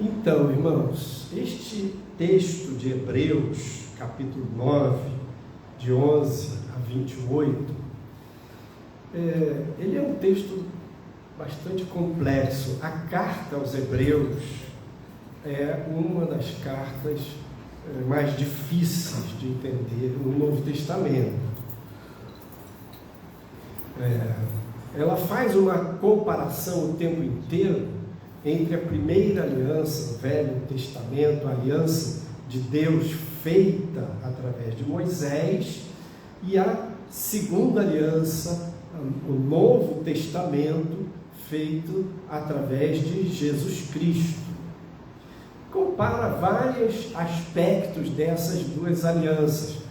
Então, irmãos, este texto de Hebreus, capítulo 9, de 11 a 28, ele é um texto bastante complexo. A carta aos Hebreus é uma das cartas mais difíceis de entender no Novo Testamento. Ela faz uma comparação o tempo inteiro entre a primeira aliança, o Velho Testamento, a aliança de Deus feita através de Moisés, e a segunda aliança, o Novo Testamento, feito através de Jesus Cristo. Compara vários aspectos dessas duas alianças: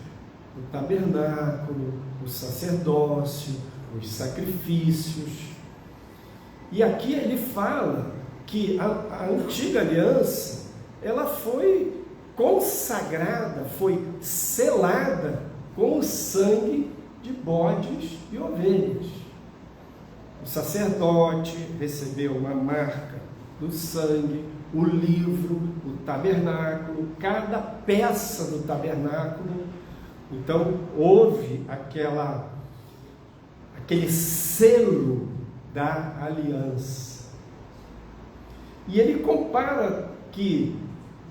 o tabernáculo, o sacerdócio, os sacrifícios. E aqui ele fala que a antiga aliança, ela foi consagrada, foi selada com o sangue de bodes e ovelhas. O sacerdote recebeu uma marca do sangue, o livro, o tabernáculo, cada peça do tabernáculo. Então houve aquele selo da aliança. E ele compara que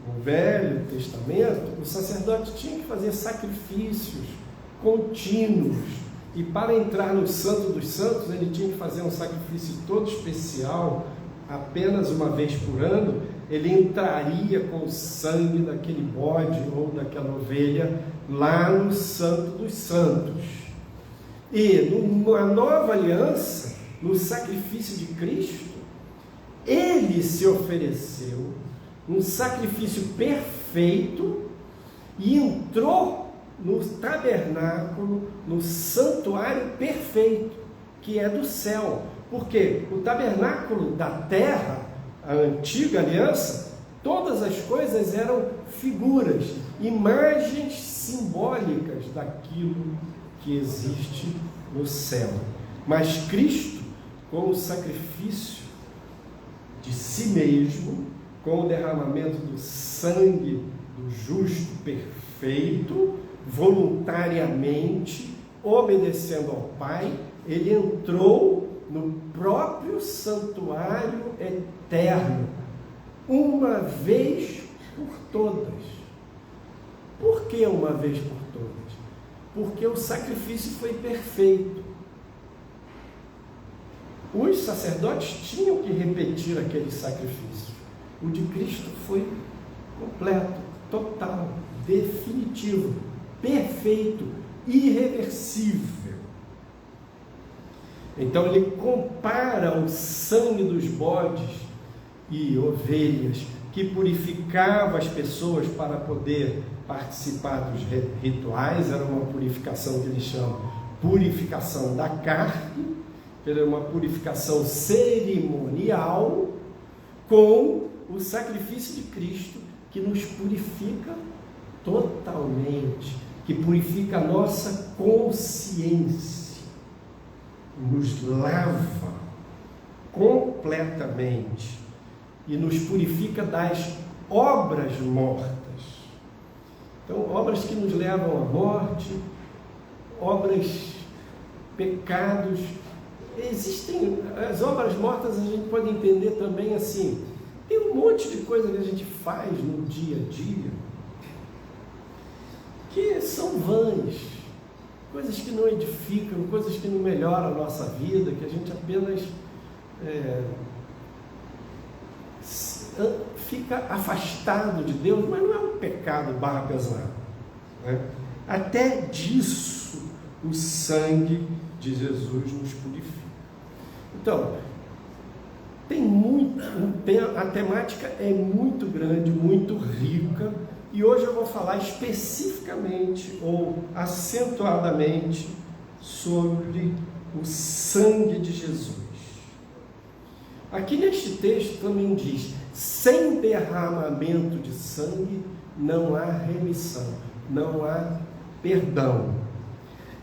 no Velho Testamento o sacerdote tinha que fazer sacrifícios contínuos, e para entrar no Santo dos Santos ele tinha que fazer um sacrifício todo especial. Apenas uma vez por ano ele entraria com o sangue daquele bode ou daquela ovelha lá no Santo dos Santos. E na nova aliança, no sacrifício de Cristo, ele se ofereceu um sacrifício perfeito e entrou no tabernáculo, no santuário perfeito, que é do céu. Porque o tabernáculo da terra, a antiga aliança, todas as coisas eram figuras, imagens simbólicas daquilo que existe no céu. Mas Cristo, com o sacrifício de si mesmo, com o derramamento do sangue do justo perfeito, voluntariamente, obedecendo ao Pai, ele entrou no próprio santuário eterno, uma vez por todas. Por que uma vez por todas? Porque o sacrifício foi perfeito. Os sacerdotes tinham que repetir aquele sacrifício. O de Cristo foi completo, total, definitivo, perfeito, irreversível. Então ele compara o sangue dos bodes e ovelhas, que purificava as pessoas para poder participar dos rituais. Era uma purificação que eles chamam purificação da carne, era uma purificação cerimonial, com o sacrifício de Cristo, que nos purifica totalmente, que purifica a nossa consciência, nos lava completamente e nos purifica das obras mortas. Então, obras que nos levam à morte, obras, pecados. Existem as obras mortas, a gente pode entender também assim. Tem um monte de coisa que a gente faz no dia a dia que são vãs, coisas que não edificam, coisas que não melhoram a nossa vida, que a gente apenas fica afastado de Deus, mas não é um pecado barra pesado, né? Até disso o sangue de Jesus nos purifica. Então, a temática é muito grande, muito rica, e hoje eu vou falar especificamente ou acentuadamente sobre o sangue de Jesus. Aqui neste texto também diz: sem derramamento de sangue não há remissão, não há perdão.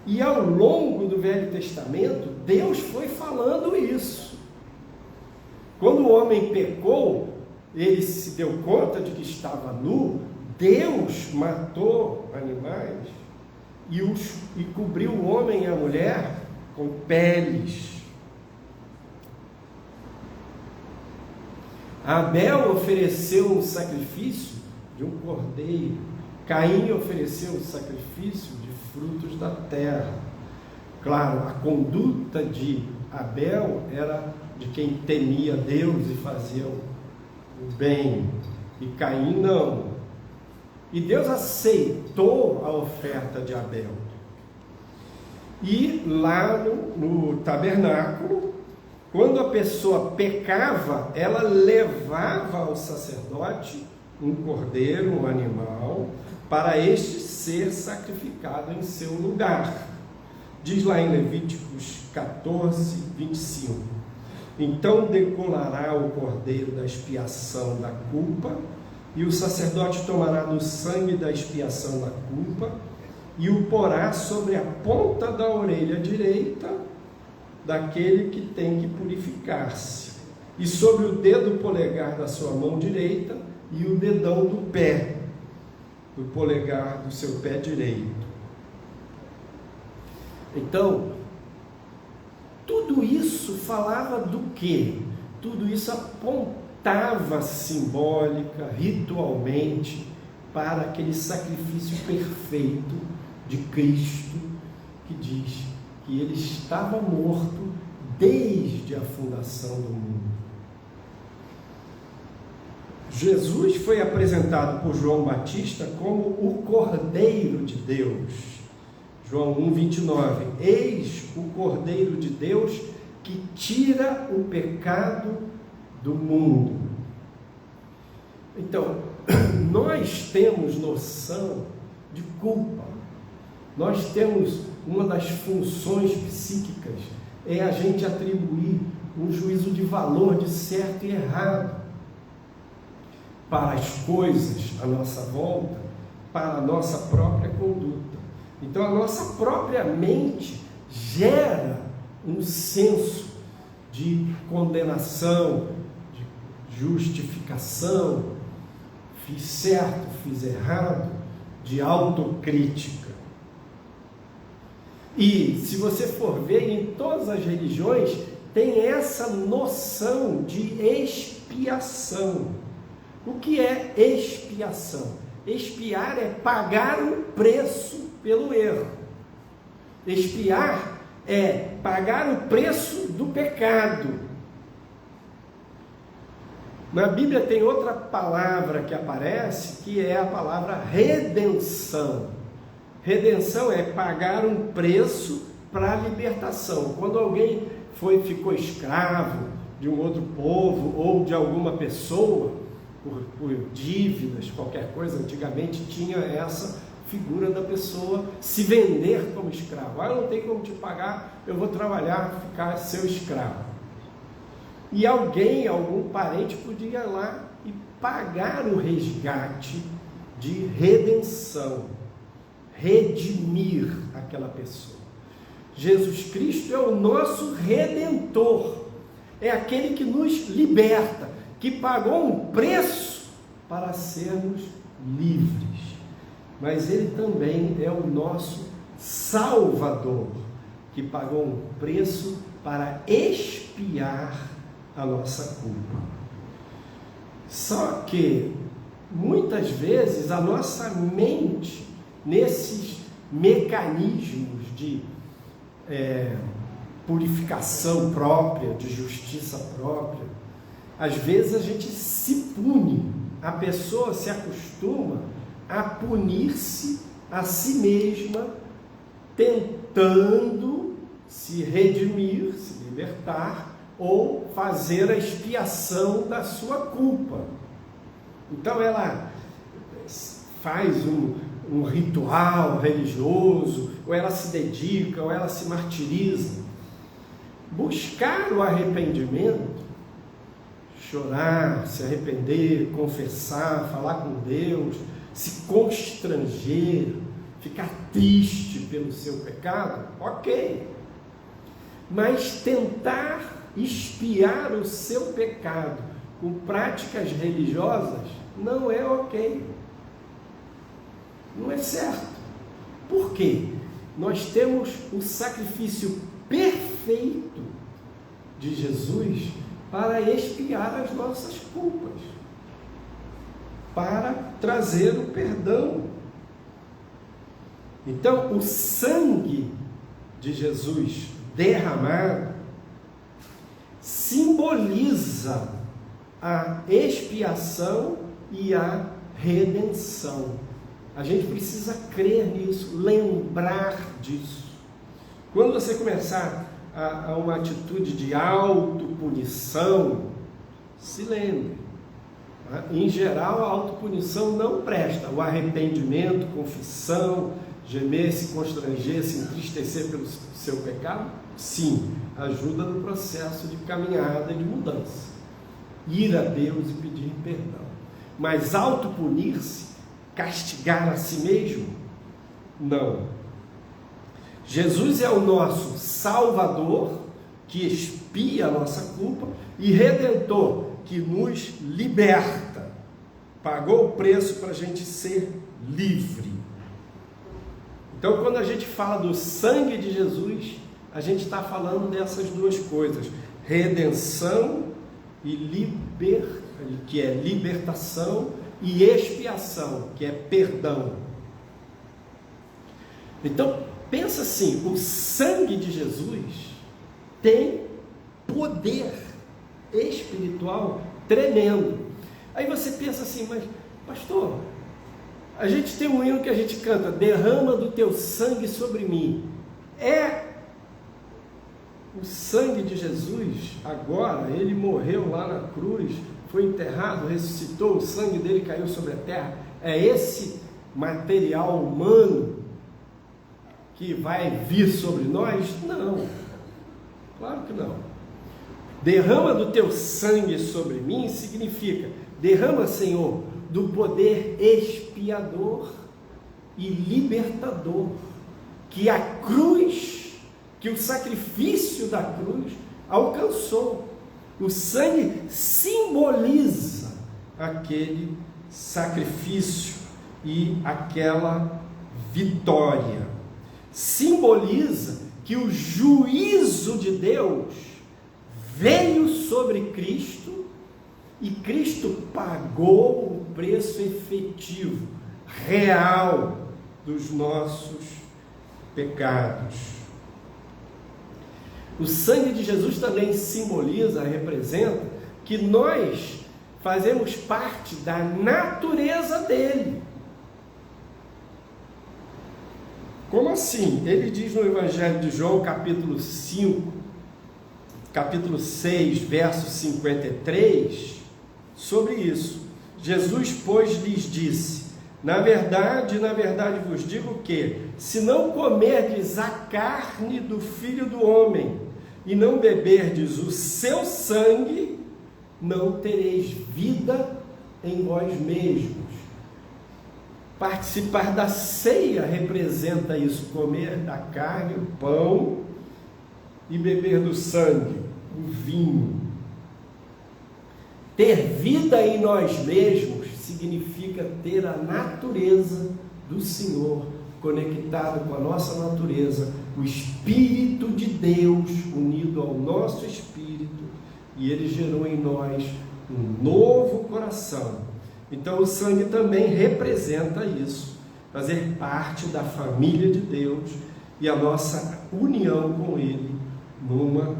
E ao longo do Velho Testamento, Deus foi falando isso. Quando o homem pecou, ele se deu conta de que estava nu, Deus matou animais e cobriu o homem e a mulher com peles. Abel ofereceu um sacrifício de um cordeiro. Caim ofereceu um sacrifício de frutos da terra. Claro, a conduta de Abel era de quem temia Deus e fazia o bem, e Caim não. E Deus aceitou a oferta de Abel. E lá no tabernáculo, quando a pessoa pecava, ela levava ao sacerdote um cordeiro, um animal, para este ser sacrificado em seu lugar. Diz lá em Levíticos 14, 25: então degolará o cordeiro da expiação da culpa, e o sacerdote tomará do sangue da expiação da culpa, e o porá sobre a ponta da orelha direita daquele que tem que purificar-se, e sobre o dedo polegar da sua mão direita, e o dedão do pé, do polegar do seu pé direito. Então, tudo isso falava do quê? Tudo isso apontava simbólica, ritualmente, para aquele sacrifício perfeito de Cristo, que diz que ele estava morto desde a fundação do mundo. Jesus foi apresentado por João Batista como o Cordeiro de Deus. João 1,29: eis o Cordeiro de Deus que tira o pecado do mundo. Então, nós temos noção de culpa. Nós temos uma das funções psíquicas, é a gente atribuir um juízo de valor de certo e errado para as coisas à nossa volta, para a nossa própria conduta. Então a nossa própria mente gera um senso de condenação, de justificação, fiz certo, fiz errado, de autocrítica. E se você for ver, em todas as religiões tem essa noção de expiação. O que é expiação? Expiar é pagar um preço pelo erro. Expiar é pagar o preço do pecado. Na Bíblia tem outra palavra que aparece, que é a palavra redenção. Redenção é pagar um preço para a libertação. Quando alguém ficou escravo de um outro povo ou de alguma pessoa, por dívidas, qualquer coisa, antigamente tinha essa figura da pessoa se vender como escravo. Eu não tenho como te pagar, eu vou trabalhar, ficar seu escravo. E alguém, algum parente podia ir lá e pagar o resgate de redenção, redimir aquela pessoa. Jesus Cristo é o nosso Redentor, é aquele que nos liberta, que pagou um preço para sermos livres, mas ele também é o nosso Salvador, que pagou um preço para expiar a nossa culpa. Só que muitas vezes a nossa mente, nesses mecanismos de purificação própria, de justiça própria, às vezes a gente se pune, a pessoa se acostuma a punir-se a si mesma, tentando se redimir, se libertar, ou fazer a expiação da sua culpa. Então ela faz um ritual religioso, ou ela se dedica, ou ela se martiriza. Buscar o arrependimento, chorar, se arrepender, confessar, falar com Deus, se constranger, ficar triste pelo seu pecado, ok. Mas tentar expiar o seu pecado com práticas religiosas, não é ok. Não é certo. Por quê? Nós temos o sacrifício perfeito de Jesus para expiar as nossas culpas, para trazer o perdão. Então, o sangue de Jesus derramado simboliza a expiação e a redenção. A gente precisa crer nisso, lembrar disso. Quando você começar a uma atitude de autopunição, se lembre. Em geral, a autopunição não presta. O arrependimento, confissão, gemer, se constranger, se entristecer pelo seu pecado, sim, ajuda no processo de caminhada e de mudança. Ir a Deus e pedir perdão. Mas autopunir-se, castigar a si mesmo, não. Jesus é o nosso Salvador, que expia a nossa culpa, e Redentor, que nos liberta. Pagou o preço para a gente ser livre. Então, quando a gente fala do sangue de Jesus, a gente está falando dessas duas coisas: redenção e que é libertação, e expiação, que é perdão. Então, pensa assim, o sangue de Jesus tem poder espiritual tremendo. Aí você pensa assim, mas pastor, a gente tem um hino que a gente canta: derrama do teu sangue sobre mim. É o sangue de Jesus. Agora, ele morreu lá na cruz, foi enterrado, ressuscitou, o sangue dele caiu sobre a terra. É esse material humano que vai vir sobre nós? Não, claro que não. Derrama do teu sangue sobre mim significa: derrama, Senhor, do poder expiador e libertador que a cruz, que o sacrifício da cruz alcançou. O sangue simboliza aquele sacrifício e aquela vitória. Simboliza que o juízo de Deus veio sobre Cristo e Cristo pagou o preço efetivo, real, dos nossos pecados. O sangue de Jesus também simboliza, representa, que nós fazemos parte da natureza dele. Como assim? Ele diz no Evangelho de João, capítulo 6, verso 53, sobre isso. Jesus, pois, lhes disse: na verdade vos digo que, se não comerdes a carne do Filho do Homem e não beberdes o seu sangue, não tereis vida em vós mesmos. Participar da ceia representa isso: comer da carne, o pão, e beber do sangue, o vinho. Ter vida em nós mesmos significa ter a natureza do Senhor conectado com a nossa natureza, o Espírito de Deus unido ao nosso espírito, e ele gerou em nós um novo coração. Então o sangue também representa isso, fazer parte da família de Deus e a nossa união com ele numa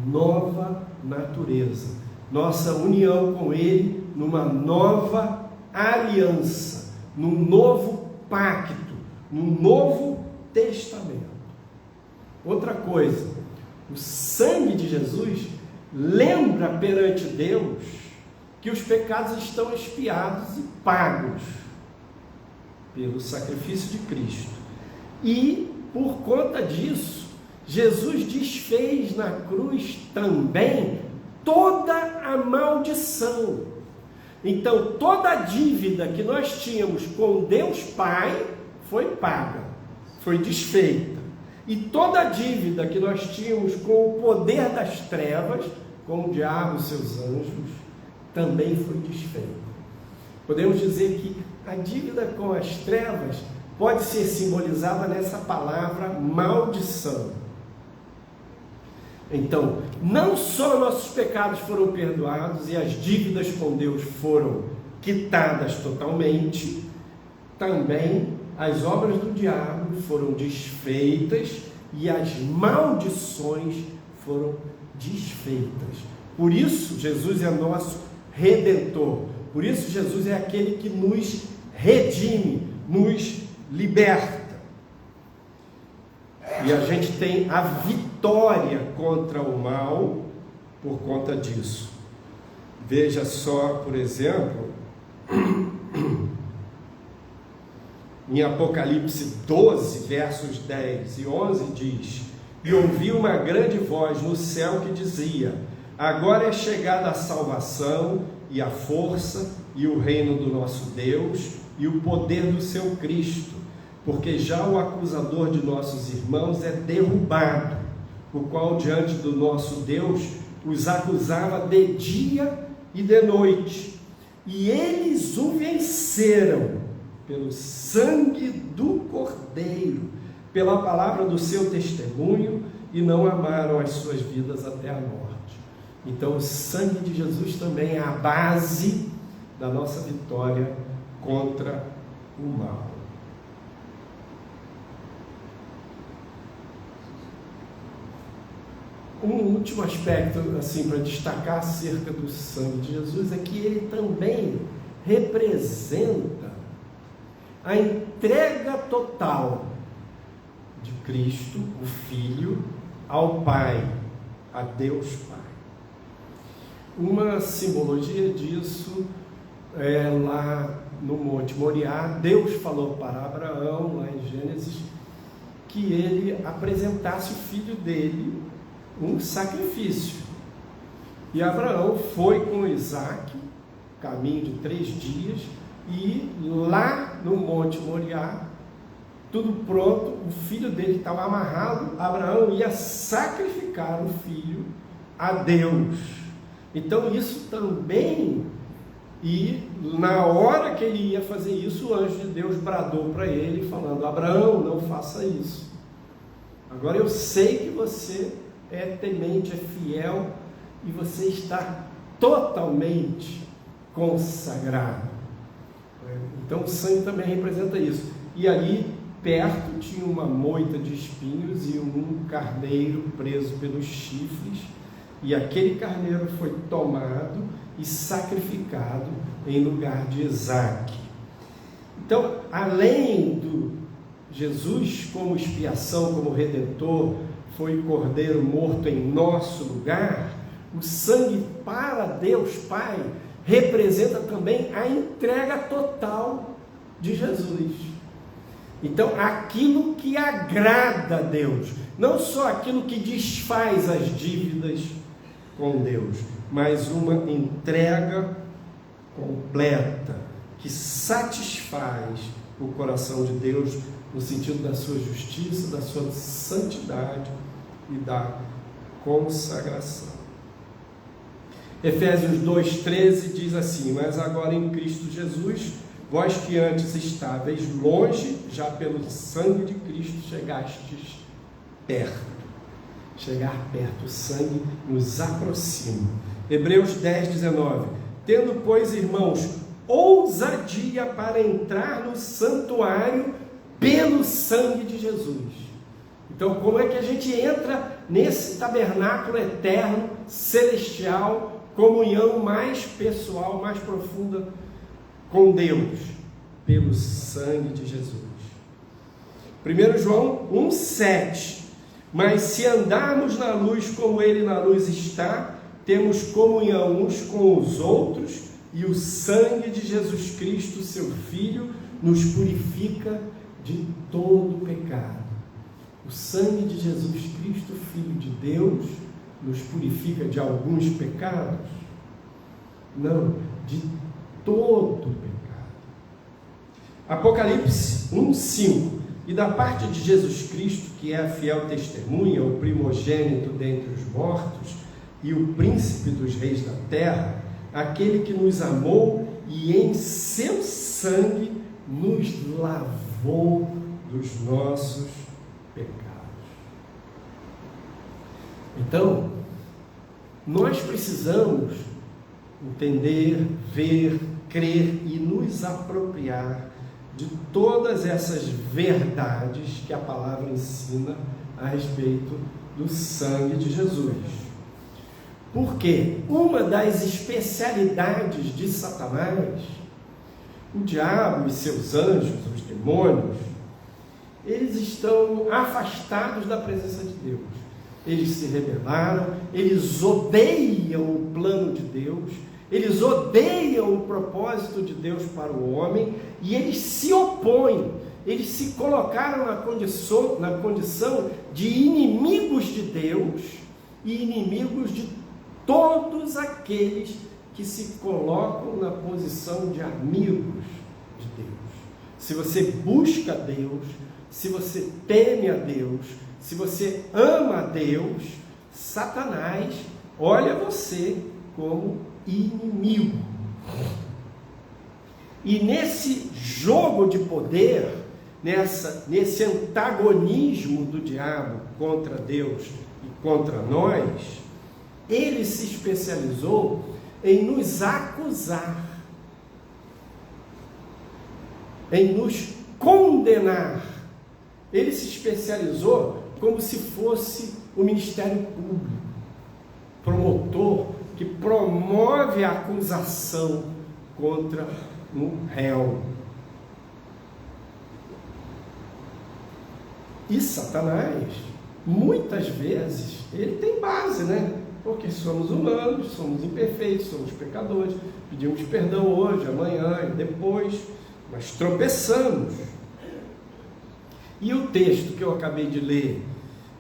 nova natureza, nossa união com ele numa nova aliança, num novo pacto, num novo testamento. Outra coisa, o sangue de Jesus lembra perante Deus que os pecados estão expiados e pagos pelo sacrifício de Cristo. E, por conta disso, Jesus desfez na cruz também toda a maldição. Então, toda a dívida que nós tínhamos com Deus Pai foi paga, foi desfeita. E toda a dívida que nós tínhamos com o poder das trevas, com o diabo e seus anjos, também foi desfeita. Podemos dizer que a dívida com as trevas pode ser simbolizada nessa palavra maldição. Então, não só nossos pecados foram perdoados e as dívidas com Deus foram quitadas totalmente, também as obras do diabo foram desfeitas e as maldições foram desfeitas. Por isso, Jesus é nosso Redentor. Por isso, Jesus é aquele que nos redime, nos liberta. E a gente tem a vitória contra o mal por conta disso. Veja só, por exemplo, em Apocalipse 12, versos 10 e 11, diz: E ouvi uma grande voz no céu que dizia: Agora é chegada a salvação e a força e o reino do nosso Deus e o poder do seu Cristo, porque já o acusador de nossos irmãos é derrubado, o qual diante do nosso Deus os acusava de dia e de noite, e eles o venceram pelo sangue do Cordeiro, pela palavra do seu testemunho, e não amaram as suas vidas até a morte. Então o sangue de Jesus também é a base da nossa vitória contra o mal. Um último aspecto, assim, para destacar acerca do sangue de Jesus, é que ele também representa a entrega total de Cristo, o Filho, ao Pai, a Deus Pai. Uma simbologia disso é lá no Monte Moriá. Deus falou para Abraão, lá em Gênesis, que ele apresentasse o filho dele um sacrifício. E Abraão foi com Isaque, caminho de 3 dias, e lá no Monte Moriá, tudo pronto, o filho dele estava amarrado, Abraão ia sacrificar o filho a Deus. Então isso também, e na hora que ele ia fazer isso, o anjo de Deus bradou para ele, falando: Abraão, não faça isso. Agora eu sei que você é temente, é fiel, e você está totalmente consagrado. Então o sangue também representa isso. E ali perto tinha uma moita de espinhos e um carneiro preso pelos chifres, e aquele carneiro foi tomado e sacrificado em lugar de Isaque. Então, além do Jesus como expiação, como redentor, foi cordeiro morto em nosso lugar, o sangue para Deus Pai representa também a entrega total de Jesus. Então, aquilo que agrada a Deus, não só aquilo que desfaz as dívidas com Deus, mas uma entrega completa, que satisfaz o coração de Deus, no sentido da sua justiça, da sua santidade e da consagração. Efésios 2,13 diz assim: Mas agora em Cristo Jesus, vós que antes estáveis longe, já pelo sangue de Cristo chegastes perto. Chegar perto, o sangue nos aproxima. Hebreus 10,19: Tendo, pois, irmãos, ousadia para entrar no santuário pelo sangue de Jesus. Então, como é que a gente entra nesse tabernáculo eterno, celestial, comunhão mais pessoal, mais profunda com Deus? Pelo sangue de Jesus. 1 João 1,7: Mas se andarmos na luz como Ele na luz está, temos comunhão uns com os outros, e o sangue de Jesus Cristo, seu Filho, nos purifica de todo pecado. O sangue de Jesus Cristo, Filho de Deus, nos purifica de alguns pecados? Não, de todo pecado. Apocalipse 1,5: E da parte de Jesus Cristo, que é a fiel testemunha, o primogênito dentre os mortos e o príncipe dos reis da terra, aquele que nos amou e em seu sangue nos lavou dos nossos pecados. Então, nós precisamos entender, ver, crer e nos apropriar de todas essas verdades que a palavra ensina a respeito do sangue de Jesus. Porque uma das especialidades de Satanás, o diabo e seus anjos, os demônios, eles estão afastados da presença de Deus. Eles se rebelaram, eles odeiam o plano de Deus, eles odeiam o propósito de Deus para o homem e eles se opõem, eles se colocaram na condição de inimigos de Deus e inimigos de todos aqueles que se colocam na posição de amigos de Deus. Se você busca Deus, se você teme a Deus, se você ama a Deus, Satanás olha você como inimigo. E nesse jogo de poder, nesse antagonismo do diabo contra Deus e contra nós, ele se especializou em nos acusar, em nos condenar. Ele se especializou como se fosse o Ministério Público, promotor que promove a acusação contra um réu. E Satanás, muitas vezes, ele tem base, né? Porque somos humanos, somos imperfeitos, somos pecadores, pedimos perdão hoje, amanhã e depois, mas tropeçamos. E o texto que eu acabei de ler,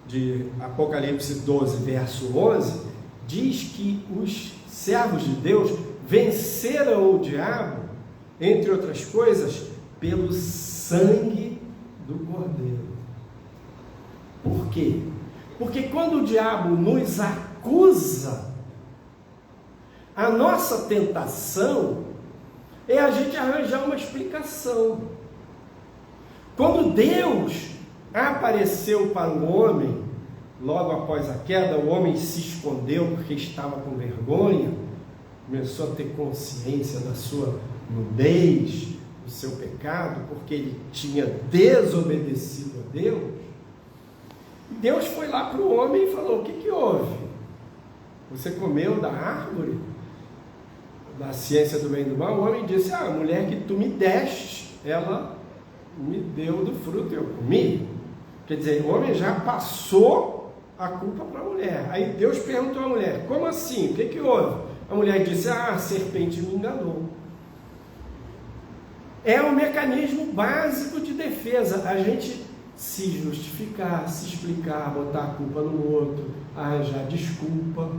de Apocalipse 12, verso 11, diz que os servos de Deus venceram o diabo, entre outras coisas, pelo sangue do Cordeiro. Por quê? Porque quando o diabo nos acusa, a nossa tentação é a gente arranjar uma explicação. Quando Deus apareceu para o homem, logo após a queda, o homem se escondeu porque estava com vergonha, começou a ter consciência da sua nudez, do seu pecado, porque ele tinha desobedecido a Deus. Deus foi lá para o homem e falou: o que houve? Você comeu da árvore da ciência do bem e do mal? O homem disse: a mulher que tu me deste, ela me deu do fruto e eu comi. Quer dizer, o homem já passou a culpa para a mulher. Aí Deus perguntou à mulher: como assim? O que houve? A mulher disse: a serpente me enganou. É um mecanismo básico de defesa, a gente se justificar, se explicar, botar a culpa no outro, arranjar desculpa,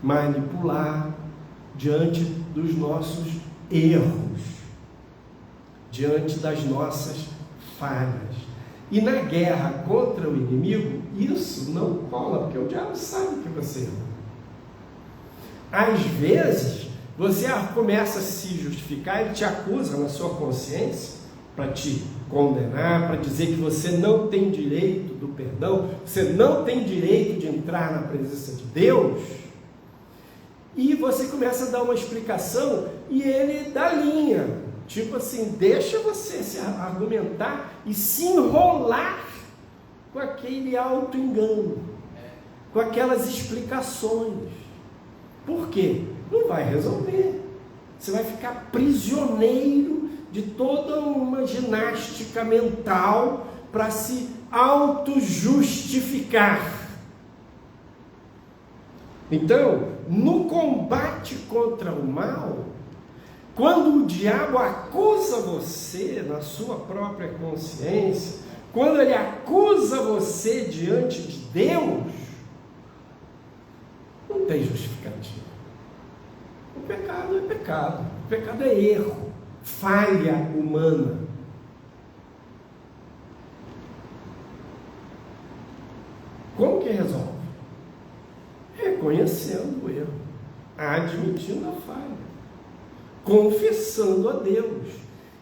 manipular diante dos nossos erros, diante das nossas falhas. E na guerra contra o inimigo, isso não cola, porque o diabo sabe que você errou. Às vezes, você começa a se justificar, ele te acusa na sua consciência para te condenar, para dizer que você não tem direito do perdão, você não tem direito de entrar na presença de Deus. E você começa a dar uma explicação e ele dá linha, tipo assim, deixa você se argumentar e se enrolar com aquele auto-engano, com aquelas explicações. Por quê? Não vai resolver. Você vai ficar prisioneiro de toda uma ginástica mental para se auto-justificar. Então, no combate contra o mal, quando o diabo acusa você na sua própria consciência, quando ele acusa você diante de Deus, não tem justificativa. O pecado é pecado, o pecado é erro, falha humana. Como que resolve? Reconhecendo o erro, admitindo a falha. confessando a Deus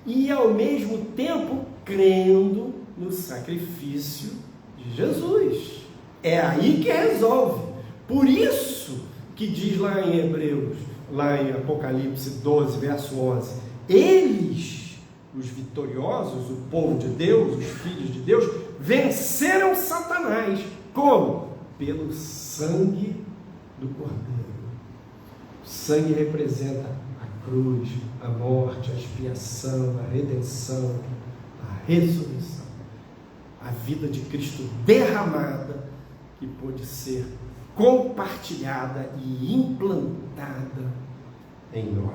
e ao mesmo tempo crendo no sacrifício de Jesus. É aí que resolve. Por isso que diz lá em Hebreus, lá em Apocalipse 12, verso 11, eles, os vitoriosos, o povo de Deus, os filhos de Deus, venceram Satanás. Como? Pelo sangue do Cordeiro. O sangue representa a cruz, a morte, a expiação, a redenção, a ressurreição, a vida de Cristo derramada, que pôde ser compartilhada e implantada em nós.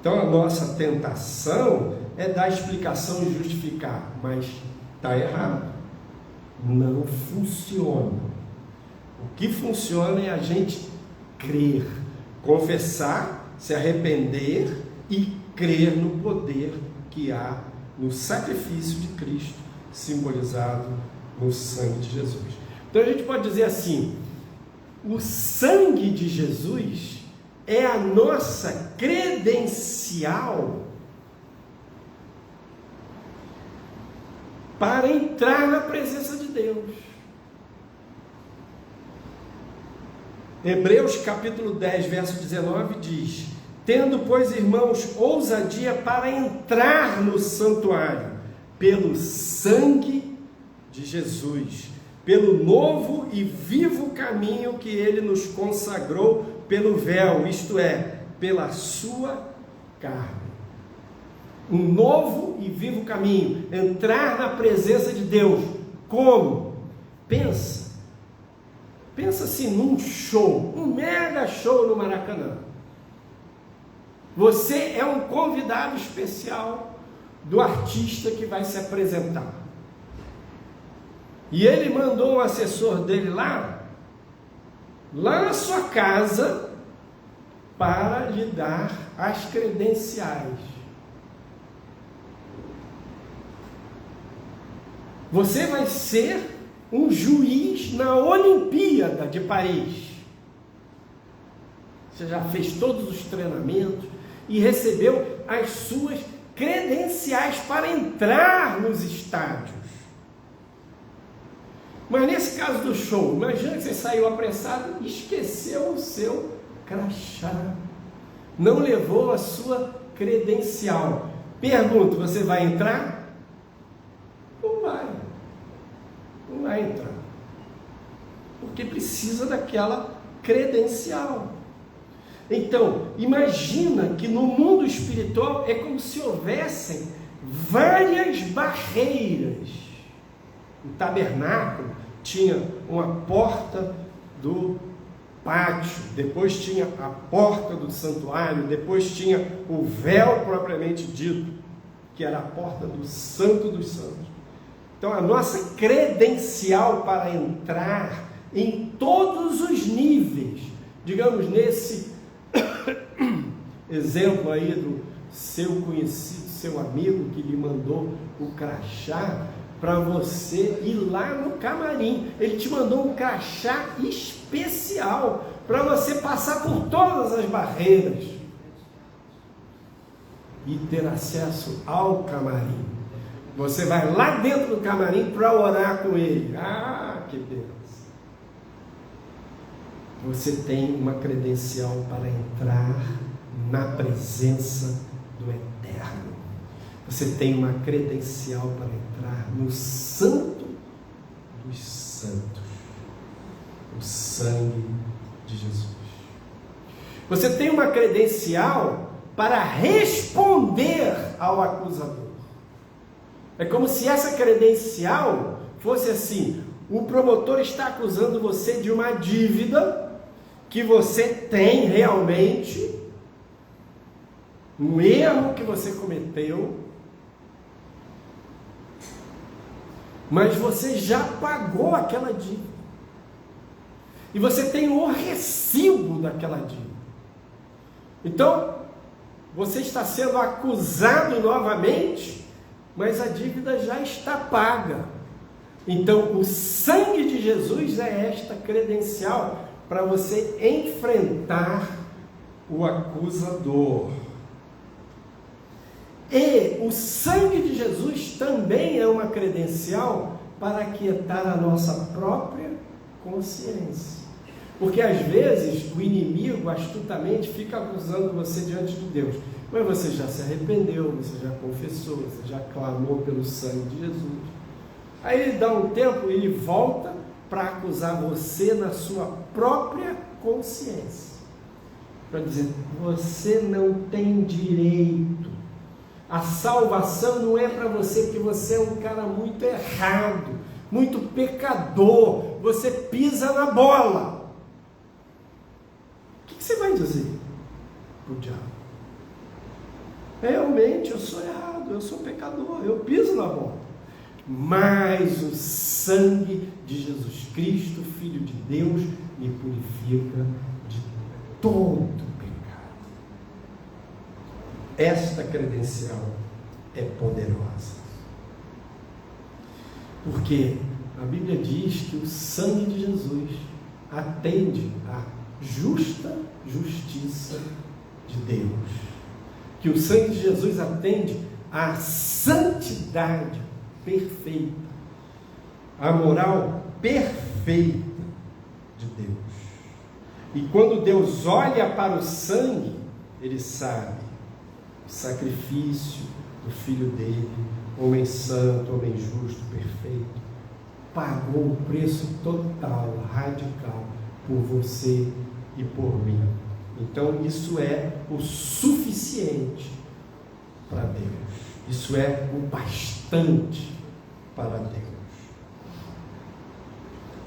Então a nossa tentação é dar explicação e justificar, mas está errado. Não funciona. O que funciona é a gente crer, confessar, se arrepender e crer no poder que há no sacrifício de Cristo, simbolizado no sangue de Jesus. Então a gente pode dizer assim: o sangue de Jesus é a nossa credencial para entrar na presença de Deus. Hebreus capítulo 10, verso 19 diz: tendo, pois, irmãos, ousadia para entrar no santuário, pelo sangue de Jesus, pelo novo e vivo caminho que ele nos consagrou pelo véu, isto é, pela sua carne. Um novo e vivo caminho, entrar na presença de Deus. Como? Pensa assim num show, um mega show no Maracanã. Você é um convidado especial do artista que vai se apresentar. E ele mandou um assessor dele lá na sua casa, para lhe dar as credenciais. Você vai ser um juiz na Olimpíada de Paris. Você já fez todos os treinamentos e recebeu as suas credenciais para entrar nos estádios. Mas nesse caso do show, imagina que você saiu apressado e esqueceu o seu crachá. Não levou a sua credencial. Pergunto, você vai entrar? Não vai. Não vai entrar. Porque precisa daquela credencial. Então, imagina que no mundo espiritual é como se houvessem várias barreiras. O tabernáculo tinha uma porta do pátio, depois tinha a porta do santuário, depois tinha o véu propriamente dito, que era a porta do Santo dos Santos. Então a nossa credencial para entrar em todos os níveis, digamos nesse exemplo aí do seu conhecido, seu amigo que lhe mandou o crachá, para você ir lá no camarim. Ele te mandou um crachá especial para você passar por todas as barreiras e ter acesso ao camarim. Você vai lá dentro do camarim para orar com ele. Ah, que Deus! Você tem uma credencial para entrar na presença do Eterno. Você tem uma credencial para entrar no Santo dos Santos, o sangue de Jesus. Você tem uma credencial para responder ao acusador. É como se essa credencial fosse assim: o promotor está acusando você de uma dívida que você tem realmente, um erro que você cometeu, mas você já pagou aquela dívida. E você tem o recibo daquela dívida. Então, você está sendo acusado novamente, mas a dívida já está paga. Então, o sangue de Jesus é esta credencial para você enfrentar o acusador. E o sangue de Jesus também é uma credencial para aquietar a nossa própria consciência. Porque às vezes o inimigo astutamente fica acusando você diante de Deus. Mas você já se arrependeu, você já confessou, você já clamou pelo sangue de Jesus. Aí ele dá um tempo e ele volta para acusar você na sua própria consciência. Para dizer, você não tem direito. A salvação não é para você, porque você é um cara muito errado, muito pecador. Você pisa na bola. O que você vai dizer para o diabo? Realmente, eu sou errado, eu sou pecador, eu piso na bola. Mas o sangue de Jesus Cristo, Filho de Deus, me purifica de todo pecado. Esta credencial é poderosa. Porque a Bíblia diz que o sangue de Jesus atende à justa justiça de Deus. Que o sangue de Jesus atende à santidade perfeita, à moral perfeita de Deus. E quando Deus olha para o sangue, Ele sabe o sacrifício do Filho dele, homem santo, homem justo, perfeito, pagou o preço total, radical, por você e por mim. Então isso é o suficiente para Deus. Isso é o bastante para Deus.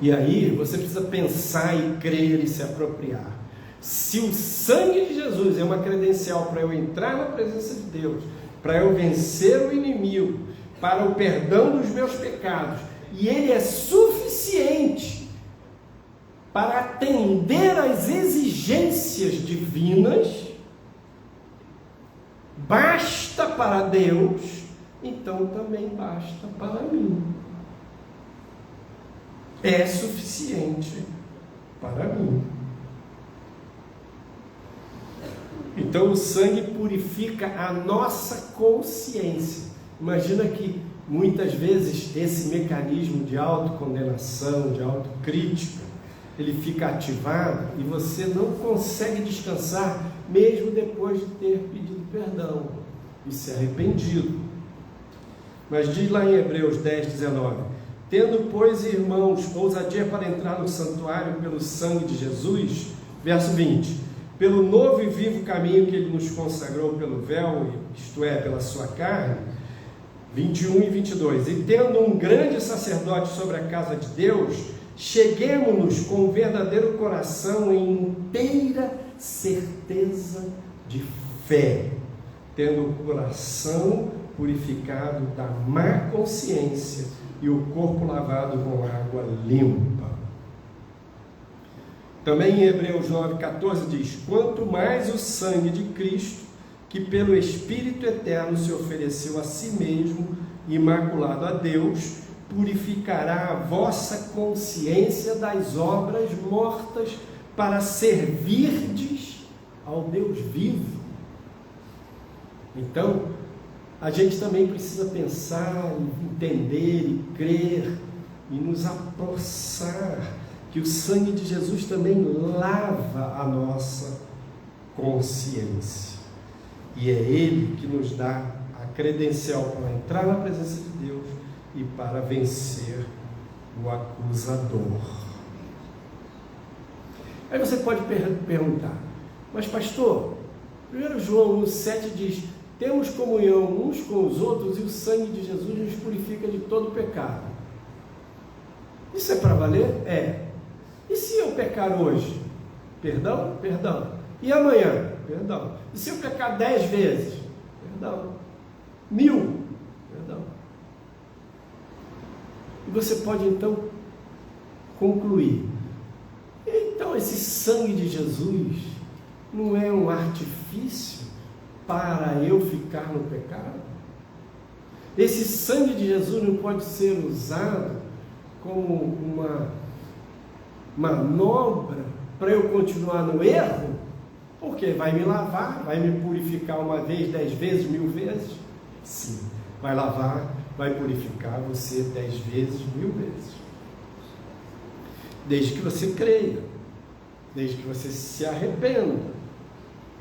E aí você precisa pensar e crer e se apropriar. Se o sangue de Jesus é uma credencial para eu entrar na presença de Deus, para eu vencer o inimigo, para o perdão dos meus pecados, e ele é suficiente para atender às exigências divinas, basta para Deus, então também basta para mim. É suficiente para mim. Então o sangue purifica a nossa consciência. Imagina que muitas vezes esse mecanismo de autocondenação, de autocrítica, ele fica ativado e você não consegue descansar mesmo depois de ter pedido perdão e se arrependido. Mas diz lá em Hebreus 10, 19: tendo, pois, irmãos, ousadia para entrar no santuário pelo sangue de Jesus, verso 20, pelo novo e vivo caminho que ele nos consagrou pelo véu, isto é, pela sua carne, 21 e 22, e tendo um grande sacerdote sobre a casa de Deus, cheguemo-nos com um verdadeiro coração em inteira certeza de fé, tendo o coração purificado da má consciência e o corpo lavado com água limpa. Também em Hebreus 9,14 diz: quanto mais o sangue de Cristo, que pelo Espírito Eterno se ofereceu a si mesmo, imaculado a Deus, purificará a vossa consciência das obras mortas, para servirdes ao Deus vivo. Então, a gente também precisa pensar, entender e crer e nos apossar que o sangue de Jesus também lava a nossa consciência. E é Ele que nos dá a credencial para entrar na presença de Deus e para vencer o acusador. Aí você pode perguntar: mas pastor, 1 João 1,7 diz: temos comunhão uns com os outros e o sangue de Jesus nos purifica de todo pecado. Isso é para valer? É. E se eu pecar hoje? Perdão? Perdão. E amanhã? Perdão. E se eu pecar 10 vezes? Perdão. 1000? Perdão. E você pode então concluir: então esse sangue de Jesus não é um artifício para eu ficar no pecado? Esse sangue de Jesus não pode ser usado como uma manobra para eu continuar no erro? Porque vai me lavar, vai me purificar uma vez, 10 vezes, 1000 vezes? Sim, vai lavar, vai purificar você 10 vezes, 1000 vezes. Desde que você creia, desde que você se arrependa,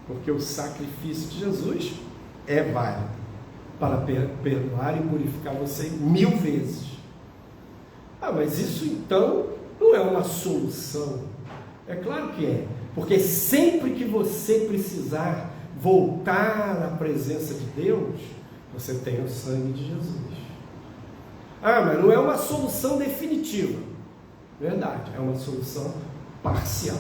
porque o sacrifício de Jesus é válido para perdoar e purificar você 1000 vezes. Mas isso então não é uma solução. É claro que é, porque sempre que você precisar voltar à presença de Deus, você tem o sangue de Jesus. Mas não é uma solução definitiva. Verdade, é uma solução parcial.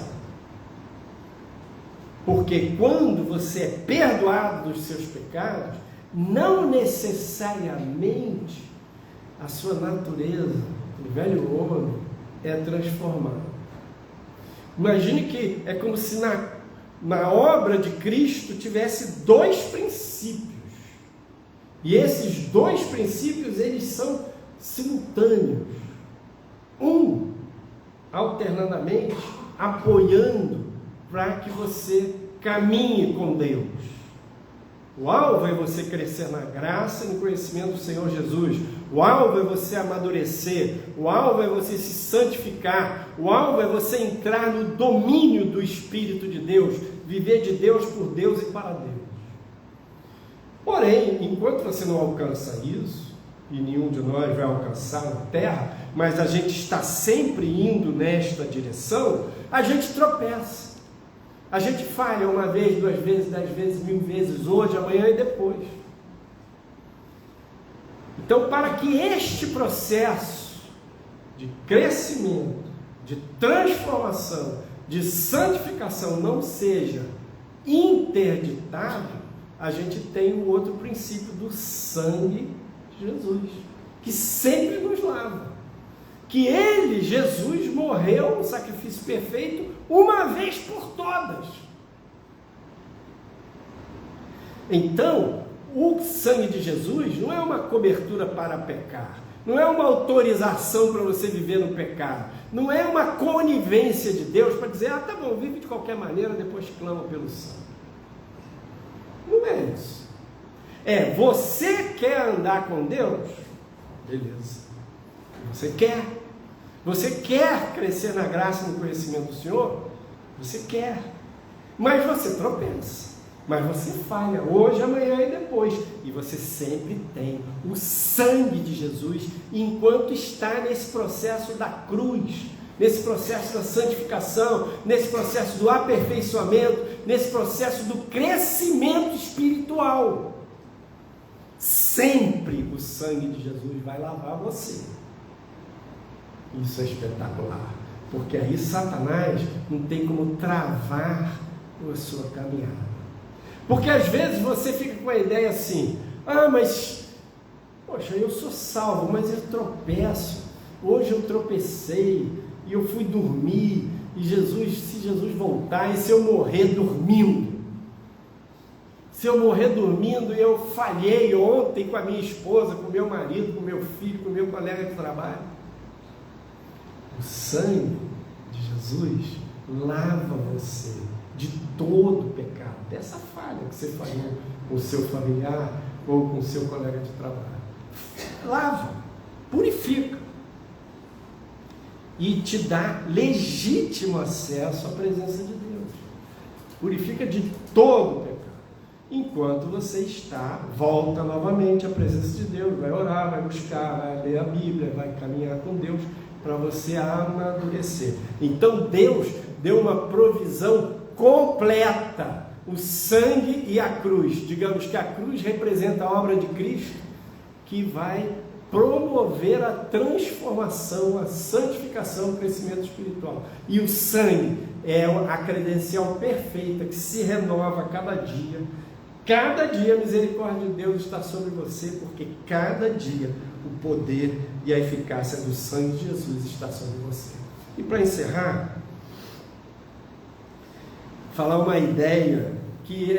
Porque quando você é perdoado dos seus pecados, não necessariamente a sua natureza, o velho homem, é transformada. Imagine que é como se na obra de Cristo tivesse 2 princípios. E esses 2 princípios, eles são simultâneos. Um, alternadamente, apoiando para que você caminhe com Deus. O alvo é você crescer na graça e no conhecimento do Senhor Jesus. O alvo é você amadurecer. O alvo é você se santificar. O alvo é você entrar no domínio do Espírito de Deus, viver de Deus, por Deus e para Deus. Porém, enquanto você não alcança isso, e nenhum de nós vai alcançar na terra, mas a gente está sempre indo nesta direção, a gente tropeça. A gente falha uma vez, 2 vezes, 10 vezes, 1000 vezes, hoje, amanhã e depois. Então, para que este processo de crescimento, de transformação, de santificação não seja interditado, a gente tem o outro princípio do sangue de Jesus, que sempre nos lava. Que ele, Jesus, morreu um sacrifício perfeito uma vez por todas. Então, o sangue de Jesus não é uma cobertura para pecar, não é uma autorização para você viver no pecado, não é uma conivência de Deus para dizer, tá bom, vive de qualquer maneira, depois clama pelo sangue. Não é isso. Você quer andar com Deus? Beleza. Você quer? Você quer crescer na graça e no conhecimento do Senhor? Você quer. Mas você tropeça. Mas você falha hoje, amanhã e depois. E você sempre tem o sangue de Jesus enquanto está nesse processo da cruz, nesse processo da santificação, nesse processo do aperfeiçoamento, nesse processo do crescimento espiritual. Sempre o sangue de Jesus vai lavar você. Isso é espetacular, porque aí Satanás não tem como travar a sua caminhada. Porque às vezes você fica com a ideia assim, mas, poxa, eu sou salvo, mas eu tropeço, hoje eu tropecei, e eu fui dormir, e se Jesus voltar, e se eu morrer dormindo? Se eu morrer dormindo, eu falhei ontem com a minha esposa, com o meu marido, com o meu filho, com o meu colega de trabalho. O sangue de Jesus lava você de todo o pecado, dessa falha que você falhou com o seu familiar ou com o seu colega de trabalho. Lava, purifica e te dá legítimo acesso à presença de Deus. Purifica de todo o pecado. Enquanto você volta novamente à presença de Deus, vai orar, vai buscar, vai ler a Bíblia, vai caminhar com Deus, para você amadurecer. Então Deus deu uma provisão completa, o sangue e a cruz. Digamos que a cruz representa a obra de Cristo, que vai promover a transformação, a santificação, o crescimento espiritual. E o sangue é a credencial perfeita que se renova a cada dia. Cada dia a misericórdia de Deus está sobre você, porque cada dia o poder e a eficácia do sangue de Jesus está sobre você. E para encerrar, falar uma ideia que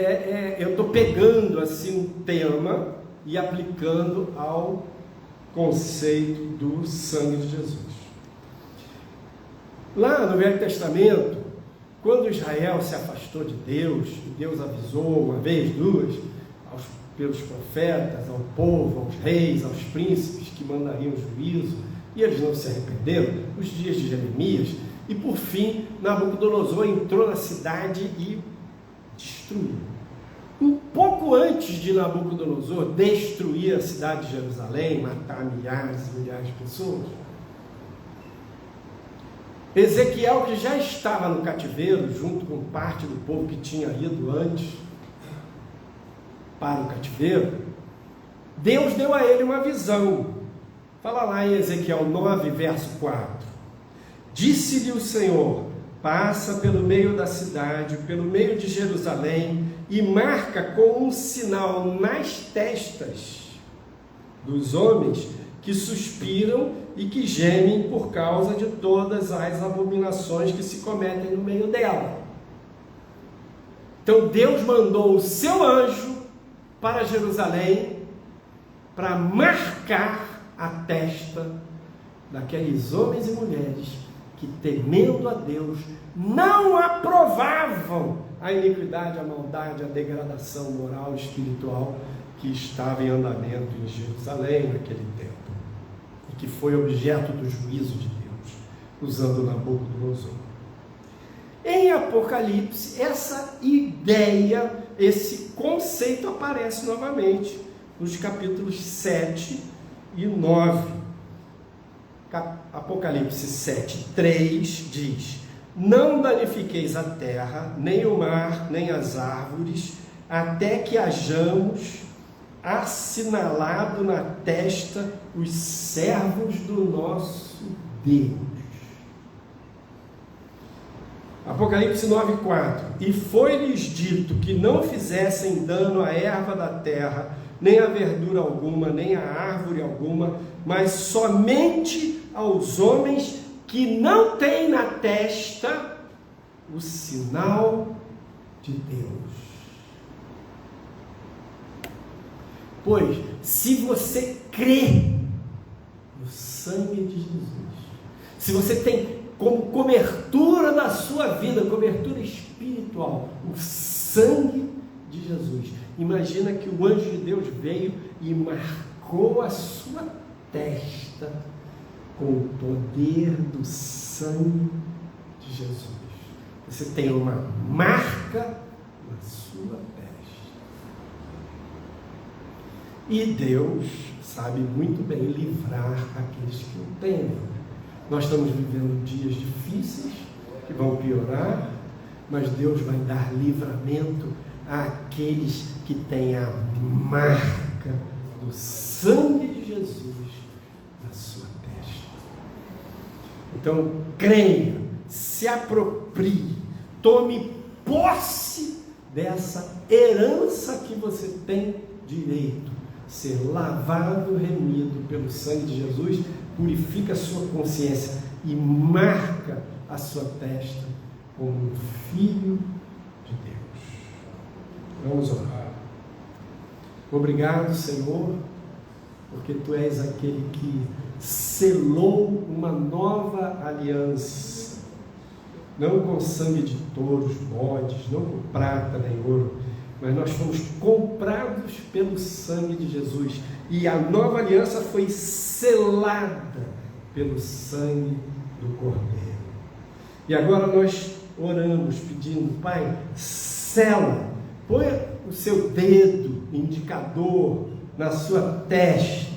eu estou pegando assim um tema e aplicando ao conceito do sangue de Jesus. Lá no Velho Testamento, quando Israel se afastou de Deus, e Deus avisou uma vez, duas, pelos profetas, ao povo, aos reis, aos príncipes que mandariam juízo, e eles não se arrependeram, os dias de Jeremias, e por fim Nabucodonosor entrou na cidade e destruiu. Um pouco antes de Nabucodonosor destruir a cidade de Jerusalém, matar milhares e milhares de pessoas, Ezequiel, que já estava no cativeiro, junto com parte do povo que tinha ido antes para o cativeiro, Deus deu a ele uma visão. Fala lá em Ezequiel 9, verso 4. Disse-lhe o Senhor: passa pelo meio da cidade, pelo meio de Jerusalém, e marca com um sinal nas testas dos homens que suspiram e que gemem por causa de todas as abominações que se cometem no meio dela. Então Deus mandou o seu anjo para Jerusalém para marcar a testa daqueles homens e mulheres que, temendo a Deus, não aprovavam a iniquidade, a maldade, a degradação moral e espiritual que estava em andamento em Jerusalém naquele tempo, e que foi objeto do juízo de Deus, usando Nabucodonosor. Em Apocalipse, essa ideia, esse conceito aparece novamente nos capítulos 7 e 9. Apocalipse 7, 3 diz: não danifiqueis a terra, nem o mar, nem as árvores, até que hajamos assinalado na testa os servos do nosso Deus. Apocalipse 9:4. E foi-lhes dito que não fizessem dano à erva da terra, nem a verdura alguma, nem a árvore alguma, mas somente aos homens que não têm na testa o sinal de Deus. Pois, se você crê no sangue de Jesus, se você tem como cobertura da sua vida, cobertura espiritual, o sangue de Jesus, imagina que o anjo de Deus veio e marcou a sua testa com o poder do sangue de Jesus. Você tem uma marca na sua testa. E Deus sabe muito bem livrar aqueles que o temem. Nós estamos vivendo dias difíceis, que vão piorar, mas Deus vai dar livramento àqueles que têm a marca do sangue de Jesus na sua testa. Então, creia, se aproprie, tome posse dessa herança que você tem direito, ser lavado, remido pelo sangue de Jesus, purifica a sua consciência e marca a sua testa como um filho de Deus. Vamos orar. Obrigado, Senhor, porque Tu és aquele que selou uma nova aliança, não com sangue de touros, bodes, não com prata nem ouro, mas nós fomos comprados pelo sangue de Jesus, e a nova aliança foi selada pelo sangue do Cordeiro. E agora nós oramos pedindo: Pai, sela, põe o seu dedo indicador na sua testa,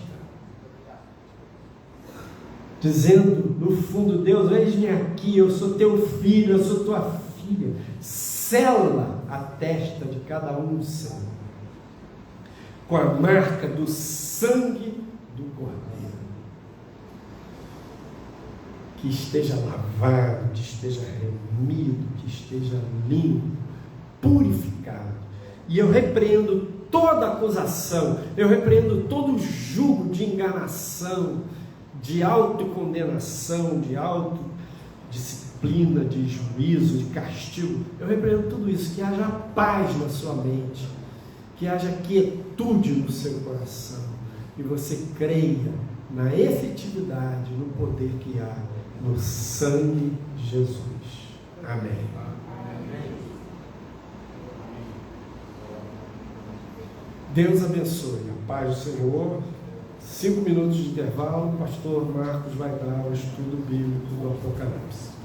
dizendo no fundo: Deus, eis-me aqui, eu sou teu filho, eu sou tua filha. Sela a testa de cada um, Senhor, com a marca do sangue do Cordeiro. Que esteja lavado, que esteja remido, que esteja limpo, purificado. E eu repreendo toda acusação, eu repreendo todo jugo de enganação, de autocondenação, de autodisciplina, de juízo, de castigo. Eu repreendo tudo isso, que haja paz na sua mente, que haja quietude no seu coração, e você creia na efetividade, no poder que há no sangue de Jesus. Amém. Deus abençoe. A paz do Senhor. 5 minutos de intervalo. O pastor Marcos vai dar o estudo bíblico do Apocalipse.